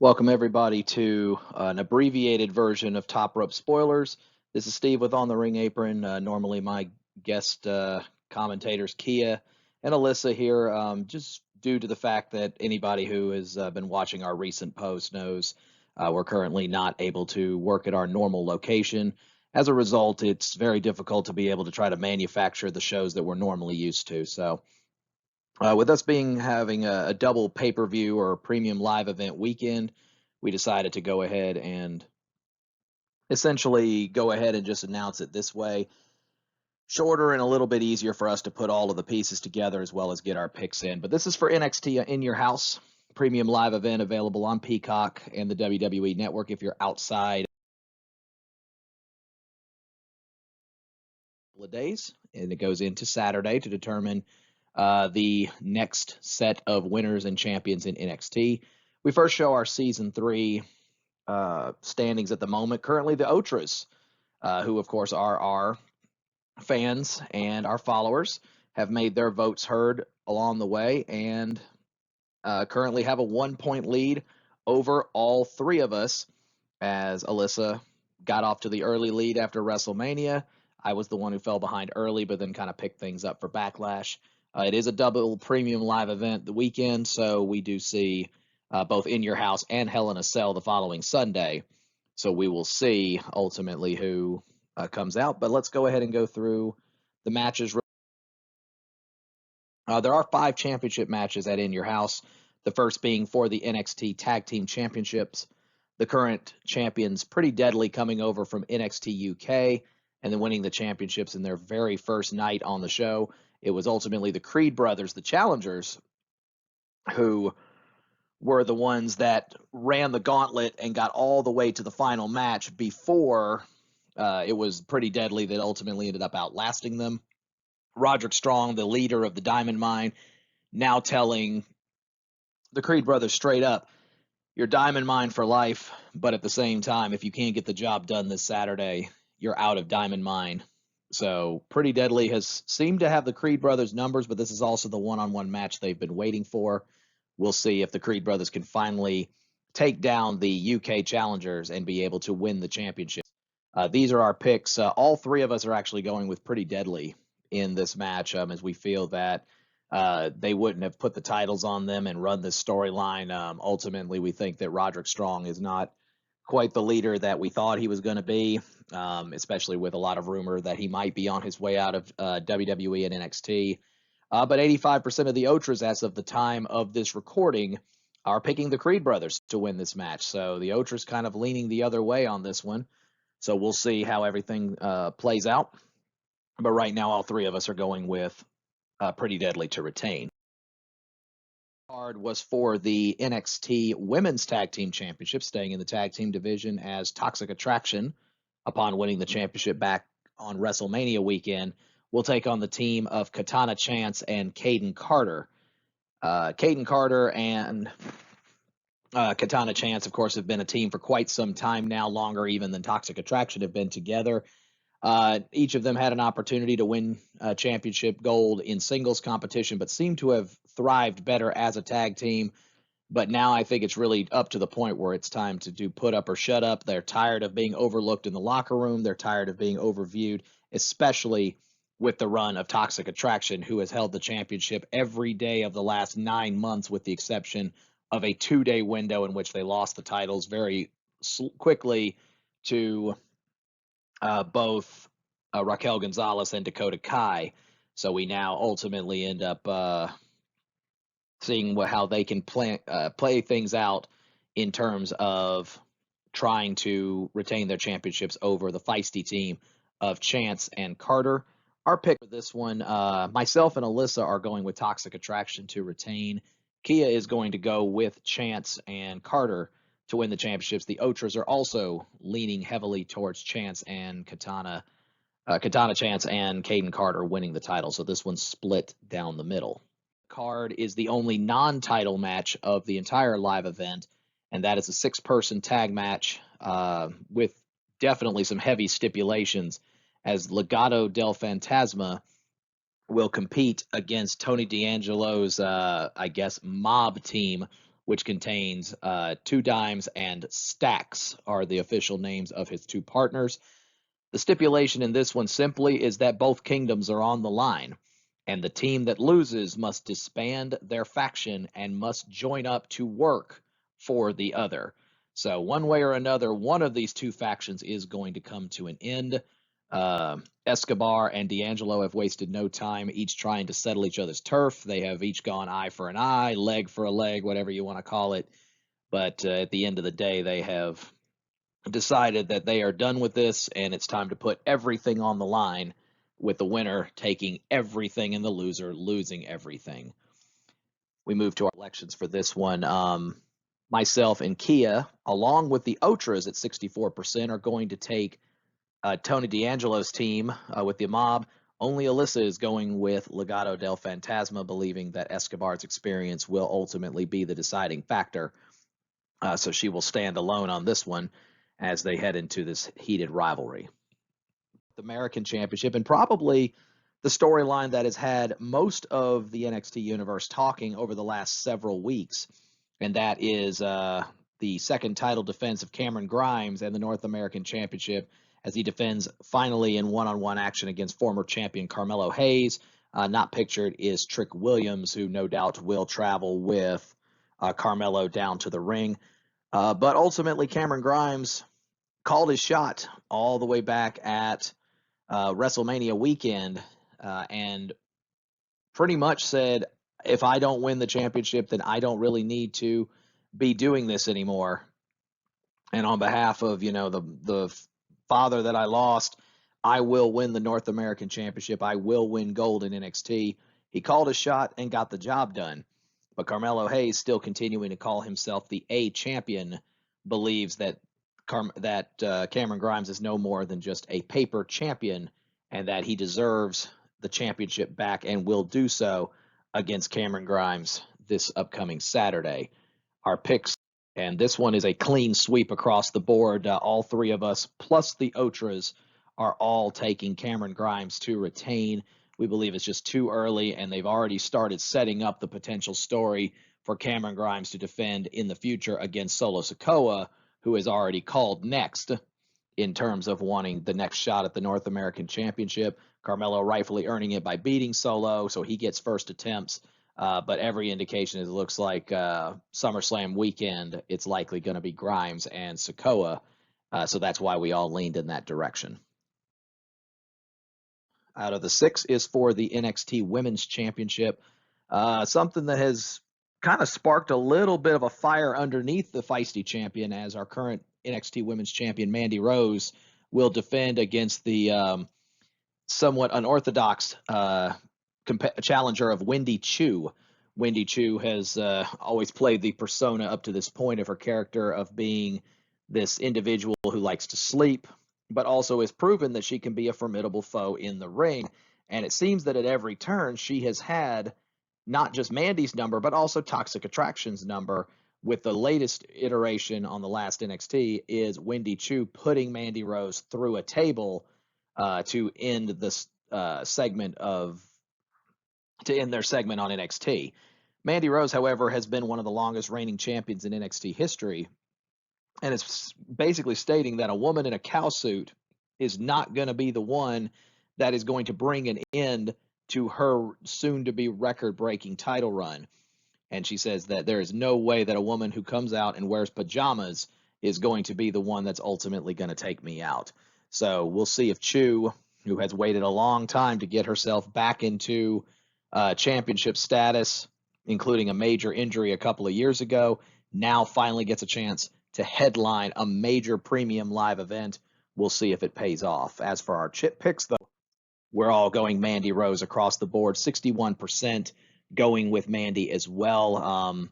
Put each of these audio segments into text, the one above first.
Welcome everybody to an abbreviated version of Top Rope Spoilers. This is Steve with On the Ring Apron. Normally my guest commentators Kia and Alyssa here, just due to the fact that anybody who has been watching our recent post knows we're currently not able to work at our normal location. As a result, it's very difficult to be able to try to manufacture the shows that we're normally used to. So with us having a double pay-per-view or premium live event weekend, we decided to go ahead and essentially just announce it this way. Shorter and a little bit easier for us to put all of the pieces together as well as get our picks in. But this is for NXT In Your House, premium live event available on Peacock and the WWE Network if you're outside of days. And it goes into Saturday to determine the next set of winners and champions in NXT. We first show our Season 3 standings at the moment. Currently, the OTRAs, who, of course, are our fans and our followers, have made their votes heard along the way and currently have a 1-point lead over all three of us, as Alyssa got off to the early lead after WrestleMania. I was the one who fell behind early, but then kind of picked things up for Backlash. It is a double premium live event the weekend, so we do see both In Your House and Hell in a Cell the following Sunday. So we will see ultimately who comes out. But let's go ahead and go through the matches. There are 5 championship matches at In Your House, the first being for the NXT Tag Team Championships. The current champions, Pretty Deadly, coming over from NXT UK and then winning the championships in their very first night on the show. It was ultimately the Creed brothers, the challengers, who were the ones that ran the gauntlet and got all the way to the final match before it was Pretty Deadly that ultimately ended up outlasting them. Roderick Strong, the leader of the Diamond Mine, now telling the Creed brothers straight up, you're Diamond Mine for life, but at the same time, if you can't get the job done this Saturday, you're out of Diamond Mine. So Pretty Deadly has seemed to have the Creed brothers' numbers, but this is also the one-on-one match they've been waiting for. We'll see if the Creed brothers can finally take down the UK challengers and be able to win the championship. These are our picks. All three of us are actually going with Pretty Deadly in this match, as we feel that they wouldn't have put the titles on them and run this storyline. Ultimately, we think that Roderick Strong is not quite the leader that we thought he was going to be, especially with a lot of rumor that he might be on his way out of WWE and NXT. But 85% of the OTRAs as of the time of this recording are picking the Creed brothers to win this match. So the OTRAs kind of leaning the other way on this one. So we'll see how everything plays out. But right now, all three of us are going with Pretty Deadly to retain. Card was for the NXT Women's Tag Team Championship, staying in the tag team division as Toxic Attraction, upon winning the championship back on WrestleMania weekend, will take on the team of Katana Chance and Kayden Carter. Kayden Carter and Katana Chance, of course, have been a team for quite some time now, longer even than Toxic Attraction have been together. Each of them had an opportunity to win championship gold in singles competition, but seem to have thrived better as a tag team. But now I think it's really up to the point where it's time to do put up or shut up. They're tired of being overlooked in the locker room. They're tired of being overviewed, especially with the run of Toxic Attraction, who has held the championship every day of the last 9 months, with the exception of a 2-day window in which they lost the titles very quickly to both Raquel Gonzalez and Dakota Kai. So we now ultimately end up seeing how they can play things out in terms of trying to retain their championships over the feisty team of Chance and Carter. Our pick for this one, myself and Alyssa are going with Toxic Attraction to retain. Kia is going to go with Chance and Carter to win the championships. The OTRAs are also leaning heavily towards Chance and Katana Chance and Kayden Carter winning the title. So this one's split down the middle. Card is the only non-title match of the entire live event, and that is a 6-person tag match with definitely some heavy stipulations, as Legado del Fantasma will compete against Tony D'Angelo's, mob team which contains Two Dimes and Stacks are the official names of his two partners. The stipulation in this one simply is that both kingdoms are on the line, and the team that loses must disband their faction and must join up to work for the other. So one way or another, one of these two factions is going to come to an end. Escobar and D'Angelo have wasted no time each trying to settle each other's turf. They have each gone eye for an eye, leg for a leg, whatever you want to call it. But at the end of the day, they have decided that they are done with this, and it's time to put everything on the line, with the winner taking everything and the loser losing everything. We move to our elections for this one. Myself and Kia, along with the OTRAs at 64%, are going to take Tony D'Angelo's team with the mob. Only Alyssa is going with Legado del Fantasma, believing that Escobar's experience will ultimately be the deciding factor. So she will stand alone on this one as they head into this heated rivalry. The American Championship, and probably the storyline that has had most of the NXT universe talking over the last several weeks, and that is the second title defense of Cameron Grimes and the North American Championship as he defends finally in one-on-one action against former champion Carmelo Hayes. Not pictured is Trick Williams, who no doubt will travel with Carmelo down to the ring. But ultimately, Cameron Grimes called his shot all the way back at WrestleMania weekend and pretty much said, if I don't win the championship, then I don't really need to be doing this anymore. And on behalf of, the father that I lost, I will win the North American Championship. I will win gold in NXT. He called his shot and got the job done. But Carmelo Hayes, still continuing to call himself the A champion, believes that Cameron Grimes is no more than just a paper champion, and that he deserves the championship back and will do so against Cameron Grimes this upcoming Saturday. Our picks, and this one is a clean sweep across the board. All three of us, plus the OTRAs, are all taking Cameron Grimes to retain. We believe it's just too early, and they've already started setting up the potential story for Cameron Grimes to defend in the future against Solo Sikoa, who is already called next in terms of wanting the next shot at the North American Championship. Carmelo rightfully earning it by beating Solo, so he gets first attempts. But every indication is it looks like SummerSlam weekend, it's likely going to be Grimes and Sikoa. So that's why we all leaned in that direction. Out of the 6 is for the NXT Women's Championship. Something that has kind of sparked a little bit of a fire underneath the feisty champion, as our current NXT Women's Champion, Mandy Rose, will defend against the somewhat unorthodox challenger of Wendy Choo. Wendy Choo has always played the persona up to this point of her character of being this individual who likes to sleep, but also has proven that she can be a formidable foe in the ring. And it seems that at every turn she has had not just Mandy's number, but also Toxic Attraction's number. With the latest iteration on the last NXT is Wendy Choo putting Mandy Rose through a table to end this segment on NXT. Mandy Rose, however, has been one of the longest reigning champions in NXT history, and it's basically stating that a woman in a cow suit is not going to be the one that is going to bring an end to her soon-to-be record-breaking title run. And she says that there is no way that a woman who comes out and wears pajamas is going to be the one that's ultimately going to take me out. So we'll see if Choo, who has waited a long time to get herself back into championship status, including a major injury a couple of years ago, now finally gets a chance to headline a major premium live event. We'll see if it pays off. As for our chip picks, though, we're all going Mandy Rose across the board, 61% going with Mandy as well.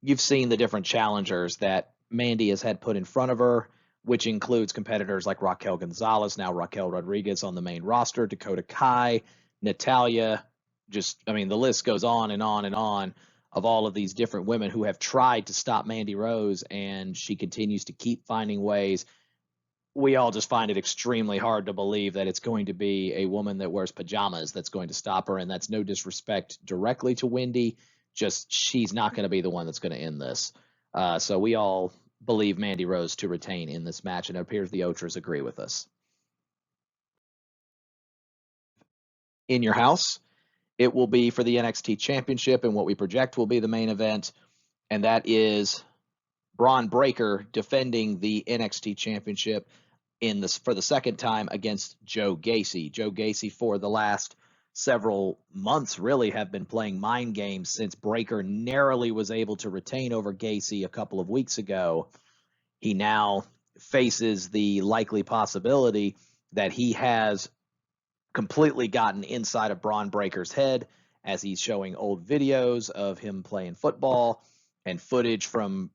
You've seen the different challengers that Mandy has had put in front of her, which includes competitors like Raquel Gonzalez, now Raquel Rodriguez on the main roster, Dakota Kai, Natalya. The list goes on and on and on of all of these different women who have tried to stop Mandy Rose, and she continues to keep finding ways. We all just find it extremely hard to believe that it's going to be a woman that wears pajamas that's going to stop her, and that's no disrespect directly to Wendy, just she's not going to be the one that's going to end this. So we all believe Mandy Rose to retain in this match, and it appears the OTRAs agree with us. In your house, it will be for the NXT Championship and what we project will be the main event, and that is Bron Breakker defending the NXT Championship for the second time against Joe Gacy. Joe Gacy, for the last several months, really have been playing mind games since Breakker narrowly was able to retain over Gacy a couple of weeks ago. He now faces the likely possibility that he has completely gotten inside of Bron Breakker's head, as he's showing old videos of him playing football and footage from,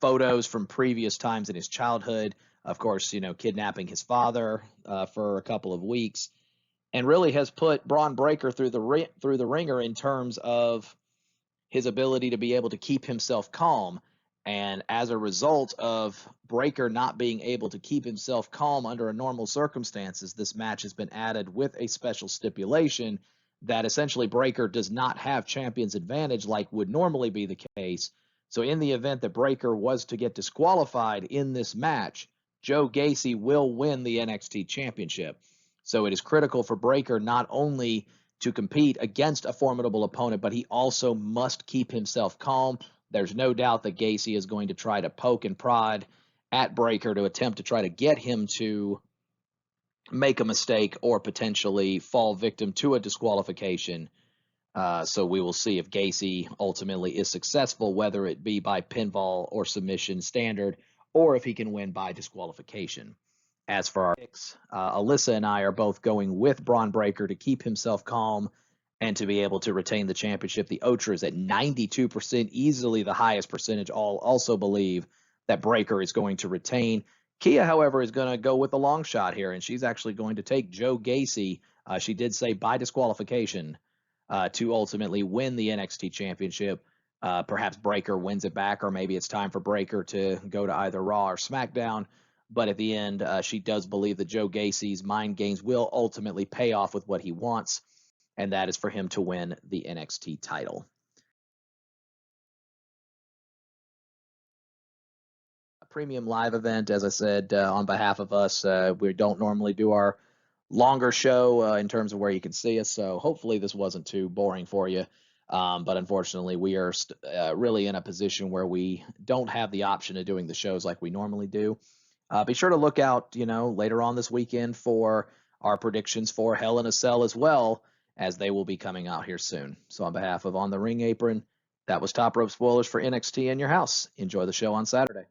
photos from previous times in his childhood. Of course, kidnapping his father for a couple of weeks, and really has put Bron Breakker through the ringer in terms of his ability to be able to keep himself calm. And as a result of Breakker not being able to keep himself calm under normal circumstances, this match has been added with a special stipulation that essentially Breakker does not have champion's advantage like would normally be the case. So in the event that Breakker was to get disqualified in this match, Joe Gacy will win the NXT Championship. So it is critical for Breakker not only to compete against a formidable opponent, but he also must keep himself calm. There's no doubt that Gacy is going to try to poke and prod at Breakker to attempt to try to get him to make a mistake or potentially fall victim to a disqualification. So we will see if Gacy ultimately is successful, whether it be by pinfall or submission standard, or if he can win by disqualification. As for our picks, Alyssa and I are both going with Bron Breakker to keep himself calm and to be able to retain the championship. The OTRA is at 92%, easily the highest percentage. All also believe that Breakker is going to retain. Kia, however, is going to go with the long shot here, and she's actually going to take Joe Gacy. She did say by disqualification to ultimately win the NXT Championship. Perhaps Breakker wins it back, or maybe it's time for Breakker to go to either Raw or SmackDown. But at the end, she does believe that Joe Gacy's mind games will ultimately pay off with what he wants, and that is for him to win the NXT title. A premium live event, as I said, on behalf of us, we don't normally do our longer show in terms of where you can see us, so hopefully this wasn't too boring for you. But unfortunately, we are really in a position where we don't have the option of doing the shows like we normally do. Be sure to look out, later on this weekend for our predictions for Hell in a Cell as well, as they will be coming out here soon. So on behalf of On the Ring Apron, that was Top Rope Spoilers for NXT in your house. Enjoy the show on Saturday.